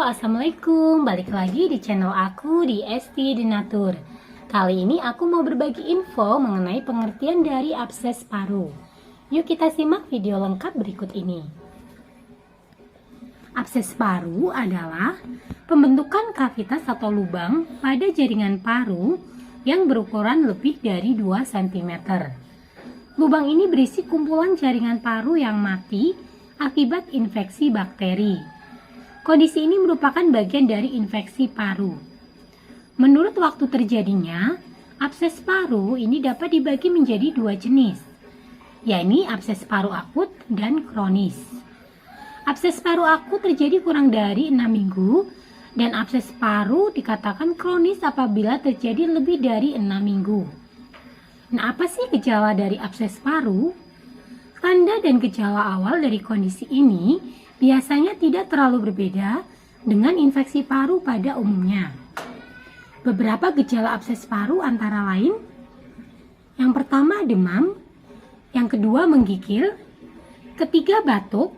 Assalamualaikum. Balik lagi di channel aku di ST Denatur. Kali ini aku mau berbagi info mengenai pengertian dari abses paru. Yuk kita simak video lengkap berikut ini. Abses paru adalah pembentukan kavitas atau lubang pada jaringan paru yang berukuran lebih dari 2 cm. Lubang ini berisi kumpulan jaringan paru yang mati akibat infeksi bakteri. Kondisi ini merupakan bagian dari infeksi paru. Menurut waktu terjadinya, abses paru ini dapat dibagi menjadi 2 jenis, yakni abses paru akut dan kronis. Abses paru akut terjadi kurang dari 6 minggu, dan abses paru dikatakan kronis apabila terjadi lebih dari 6 minggu. Nah, apa sih gejala dari abses paru? Tanda dan gejala awal dari kondisi ini biasanya tidak terlalu berbeda dengan infeksi paru pada umumnya. Beberapa gejala abses paru antara lain, yang pertama demam, yang kedua menggigil, ketiga batuk,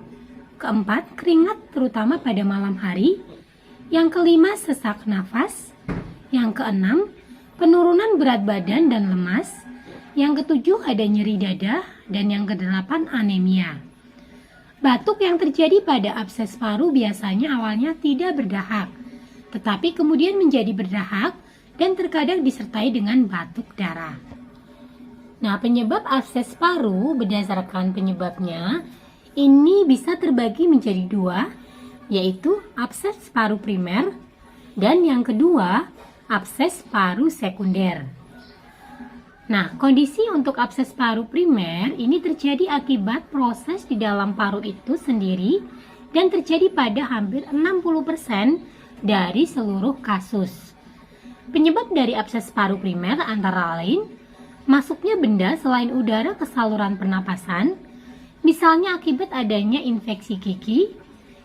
keempat keringat terutama pada malam hari, yang kelima sesak nafas, yang keenam penurunan berat badan dan lemas, yang ketujuh ada nyeri dada, dan yang kedelapan anemia. Batuk yang terjadi pada abses paru biasanya awalnya tidak berdahak, tetapi kemudian menjadi berdahak dan terkadang disertai dengan batuk darah. Nah, penyebab abses paru berdasarkan penyebabnya ini bisa terbagi menjadi 2, yaitu abses paru primer dan yang kedua abses paru sekunder. Nah, kondisi untuk abses paru primer ini terjadi akibat proses di dalam paru itu sendiri dan terjadi pada hampir 60% dari seluruh kasus. Penyebab dari abses paru primer antara lain masuknya benda selain udara ke saluran pernapasan, misalnya akibat adanya infeksi gigi,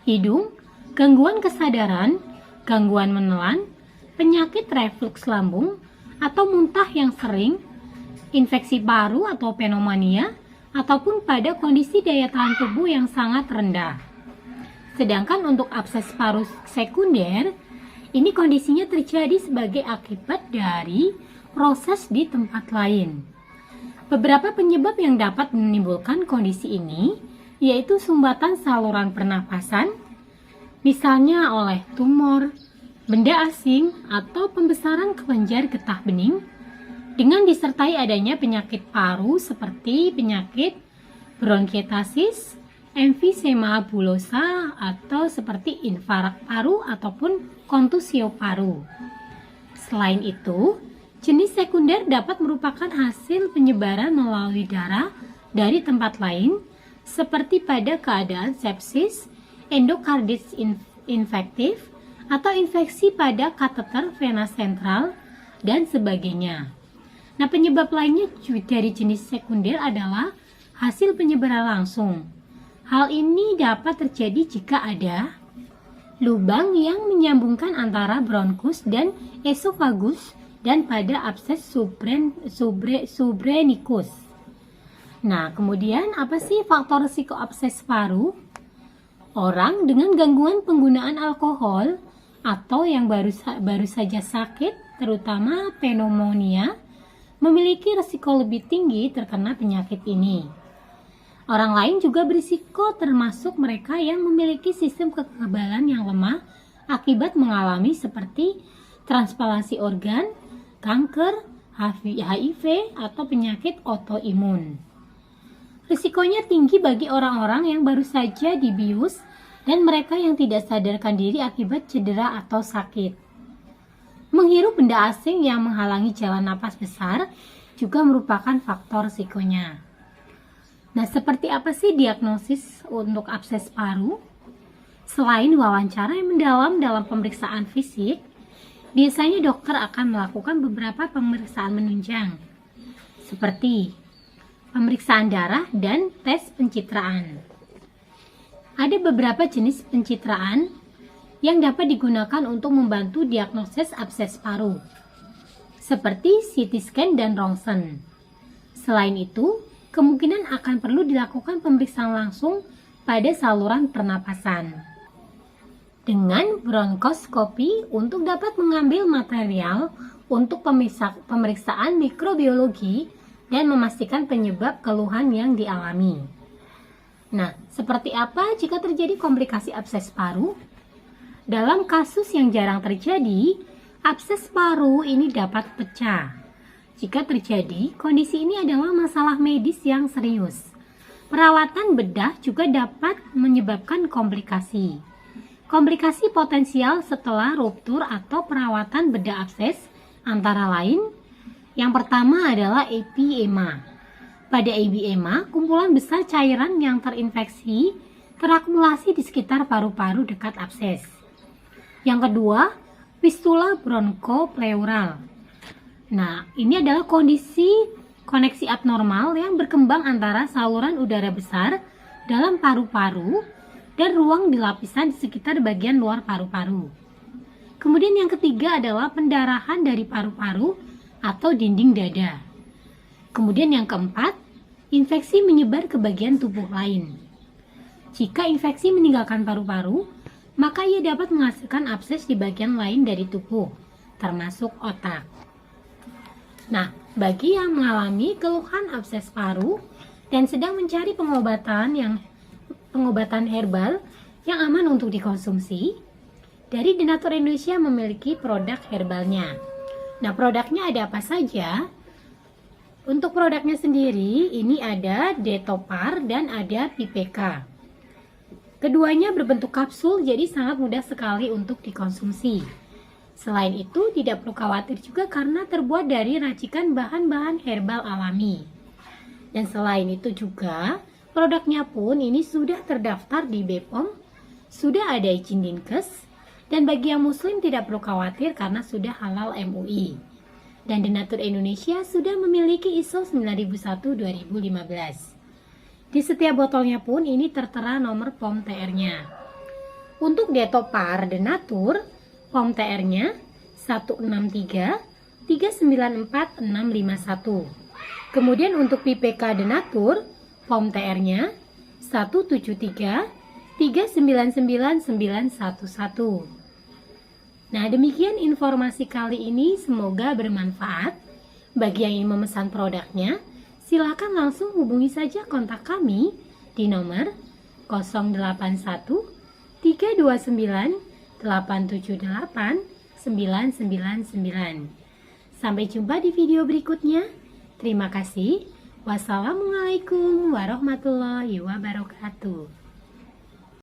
hidung, gangguan kesadaran, gangguan menelan, penyakit refluks lambung, atau muntah yang sering, infeksi paru atau pneumonia, ataupun pada kondisi daya tahan tubuh yang sangat rendah. Sedangkan untuk abses paru sekunder, ini kondisinya terjadi sebagai akibat dari proses di tempat lain. Beberapa penyebab yang dapat menimbulkan kondisi ini, yaitu sumbatan saluran pernapasan, misalnya oleh tumor, benda asing, atau pembesaran kelenjar getah bening, dengan disertai adanya penyakit paru seperti penyakit bronkiektasis, emfisema bulosa, atau seperti infark paru ataupun kontusio paru. Selain itu, jenis sekunder dapat merupakan hasil penyebaran melalui darah dari tempat lain seperti pada keadaan sepsis, endokarditis infektif, atau infeksi pada kateter vena sentral, dan sebagainya. Nah, penyebab lainnya dari jenis sekunder adalah hasil penyebaran langsung. Hal ini dapat terjadi jika ada lubang yang menyambungkan antara bronkus dan esofagus dan pada abses subrenikus. Nah, kemudian apa sih faktor risiko abses paru? Orang dengan gangguan penggunaan alkohol atau yang baru saja sakit, terutama pneumonia, memiliki risiko lebih tinggi terkena penyakit ini. Orang lain juga berisiko, termasuk mereka yang memiliki sistem kekebalan yang lemah akibat mengalami seperti transplantasi organ, kanker, HIV, atau penyakit autoimun. Risikonya tinggi bagi orang-orang yang baru saja dibius dan mereka yang tidak sadarkan diri akibat cedera atau sakit. Menghirup benda asing yang menghalangi jalan napas besar juga merupakan faktor risikonya. Nah, seperti apa sih diagnosis untuk abses paru? Selain wawancara yang mendalam dalam pemeriksaan fisik, biasanya dokter akan melakukan beberapa pemeriksaan menunjang, seperti pemeriksaan darah dan tes pencitraan. Ada beberapa jenis pencitraan yang dapat digunakan untuk membantu diagnosis abses paru, seperti CT scan dan rongsen. Selain itu, kemungkinan akan perlu dilakukan pemeriksaan langsung pada saluran pernapasan. dengan bronkoskopi untuk dapat mengambil material untuk pemeriksaan mikrobiologi dan memastikan penyebab keluhan yang dialami. Nah, seperti apa jika terjadi komplikasi abses paru? Dalam kasus yang jarang terjadi, abses paru ini dapat pecah. Jika terjadi, kondisi ini adalah masalah medis yang serius. Perawatan bedah juga dapat menyebabkan komplikasi. Komplikasi potensial setelah ruptur atau perawatan bedah abses antara lain, yang pertama adalah epiema. Pada epiema, kumpulan besar cairan yang terinfeksi terakumulasi di sekitar paru-paru dekat abses. Yang kedua, fistula bronkopleural. Nah, ini adalah kondisi koneksi abnormal yang berkembang antara saluran udara besar dalam paru-paru dan ruang di lapisan di sekitar bagian luar paru-paru. Kemudian yang ketiga adalah pendarahan dari paru-paru atau dinding dada. Kemudian yang keempat, infeksi menyebar ke bagian tubuh lain. Jika infeksi meninggalkan paru-paru, maka ia dapat menghasilkan abses di bagian lain dari tubuh, termasuk otak. Nah, bagi yang mengalami keluhan abses paru dan sedang mencari pengobatan herbal yang aman untuk dikonsumsi, dari Denatur Indonesia memiliki produk herbalnya. Nah, produknya ada apa saja? Untuk produknya sendiri, ini ada Detopar dan ada PPK. Keduanya berbentuk kapsul, jadi sangat mudah sekali untuk dikonsumsi. Selain itu, tidak perlu khawatir juga karena terbuat dari racikan bahan-bahan herbal alami. Dan selain itu juga, produknya pun ini sudah terdaftar di BPOM, sudah ada izin Dinkes, dan bagi yang muslim tidak perlu khawatir karena sudah halal MUI. Dan Denatur Indonesia sudah memiliki ISO 9001-2015. Di setiap botolnya pun ini tertera nomor POM TR-nya. Untuk Detopar Denatur, POM TR-nya 163394651. Kemudian untuk PPK Denatur, POM TR-nya 173399911. Nah, demikian informasi kali ini, semoga bermanfaat. Bagi yang ingin memesan produknya, silakan langsung hubungi saja kontak kami di nomor 081 329 878 999. Sampai jumpa di video berikutnya. Terima kasih. Wassalamualaikum warahmatullahi wabarakatuh.